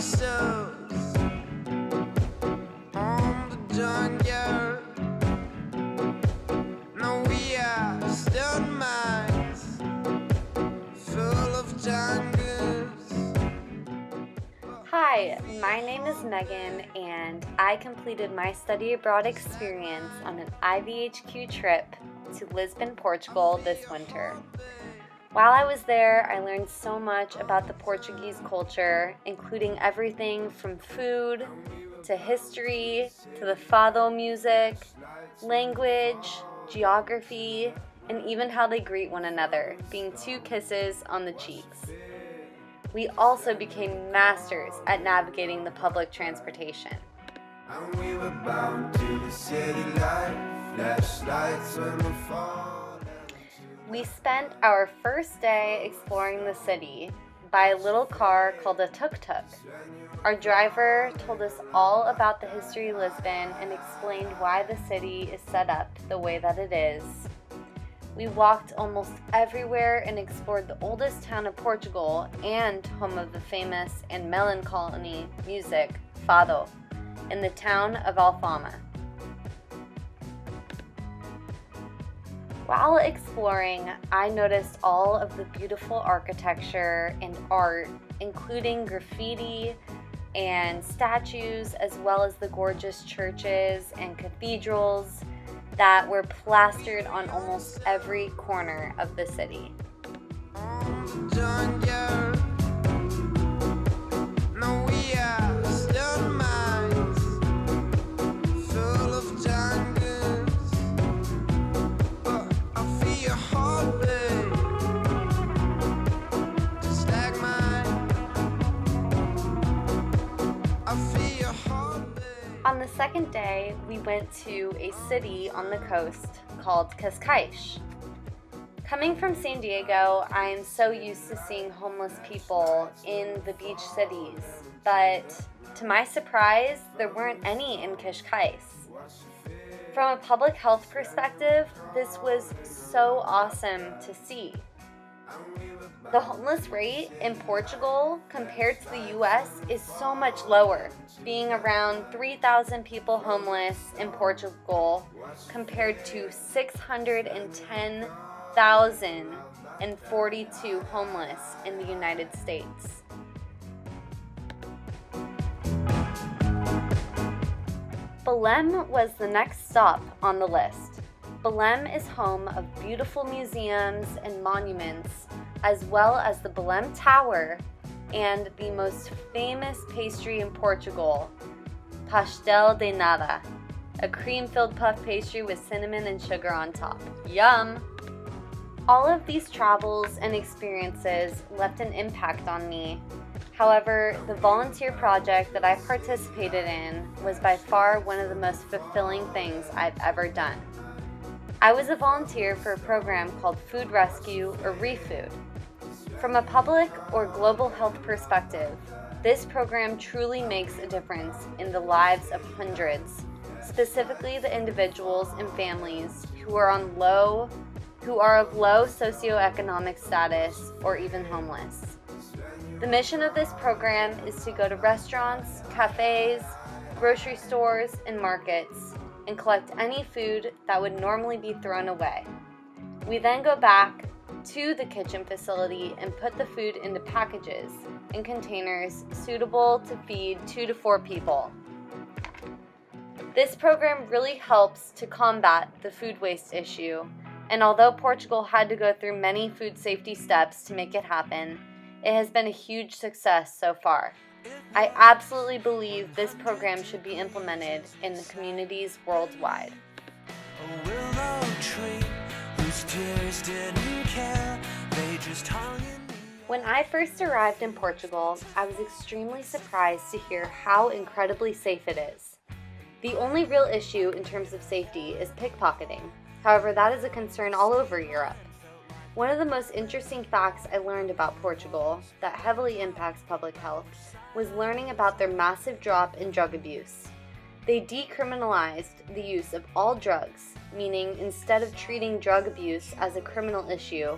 gangsters on the junkyard. No, we are stone mines full of jungles. Hi, my name is Megan, and I completed my study abroad experience on an IVHQ trip to Lisbon, Portugal this winter. While I was there, I learned so much about the Portuguese culture, including everything from food to history to the fado music, language, geography, and even how they greet one another, being 2 kisses on the cheeks. We also became masters at navigating the public transportation. And we were bound to the city life, flashlights when we fall. We spent our first day exploring the city by a little car called a tuk-tuk. Our driver told us all about the history of Lisbon and explained why the city is set up the way that it is. We walked almost everywhere and explored the oldest town of Portugal and home of the famous and melancholy music, fado, in the town of Alfama. While exploring, I noticed all of the beautiful architecture and art, including graffiti and statues, as well as the gorgeous churches and cathedrals that were plastered on almost every corner of the city. Junkyard. No, we are stone mines full of jungles. But I feel your heartbeat just like mine. I feel your heartbeat. On the second day, we went to a city on the coast called Cascais. Coming from San Diego, I am so used to seeing homeless people in the beach cities, but to my surprise, there weren't any in Cascais. From a public health perspective, this was so awesome to see. The homeless rate in Portugal compared to the US is so much lower, being around 3,000 people homeless in Portugal compared to 610,042 homeless in the United States. Belém was the next stop on the list. Belém is home of beautiful museums and monuments, as well as the Belém Tower and the most famous pastry in Portugal, pastel de nata, a cream-filled puff pastry with cinnamon and sugar on top. Yum! All of these travels and experiences left an impact on me. However, the volunteer project that I participated in was by far one of the most fulfilling things I've ever done. I was a volunteer for a program called Food Rescue or ReFood. From a public or global health perspective, this program truly makes a difference in the lives of hundreds, specifically the individuals and families who are of low socioeconomic status or even homeless. The mission of this program is to go to restaurants, cafes, grocery stores, and markets and collect any food that would normally be thrown away. We then go back to the kitchen facility and put the food into packages and containers suitable to feed 2 to 4 people. This program really helps to combat the food waste issue, and although Portugal had to go through many food safety steps to make it happen, it has been a huge success so far. I absolutely believe this program should be implemented in the communities worldwide. A willow tree whose tears didn't care, they just hung in the When I first arrived in Portugal, I was extremely surprised to hear how incredibly safe it is. The only real issue in terms of safety is pickpocketing. However, that is a concern all over Europe. One of the most interesting facts I learned about Portugal that heavily impacts public health was learning about their massive drop in drug abuse. They decriminalized the use of all drugs, meaning instead of treating drug abuse as a criminal issue,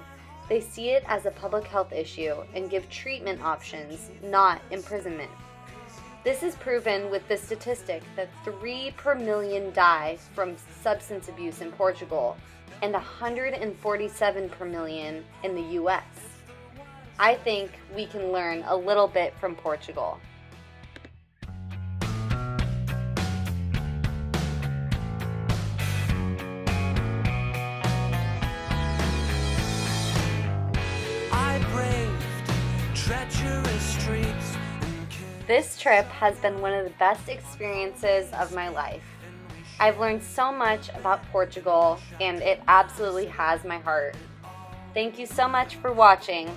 they see it as a public health issue and give treatment options, not imprisonment. This is proven with the statistic that 3 per million die from substance abuse in Portugal and 147 per million in the US. I think we can learn a little bit from Portugal. I braved treacherous streets and This trip has been one of the best experiences of my life. I've learned so much about Portugal, and it absolutely has my heart. Thank you so much for watching.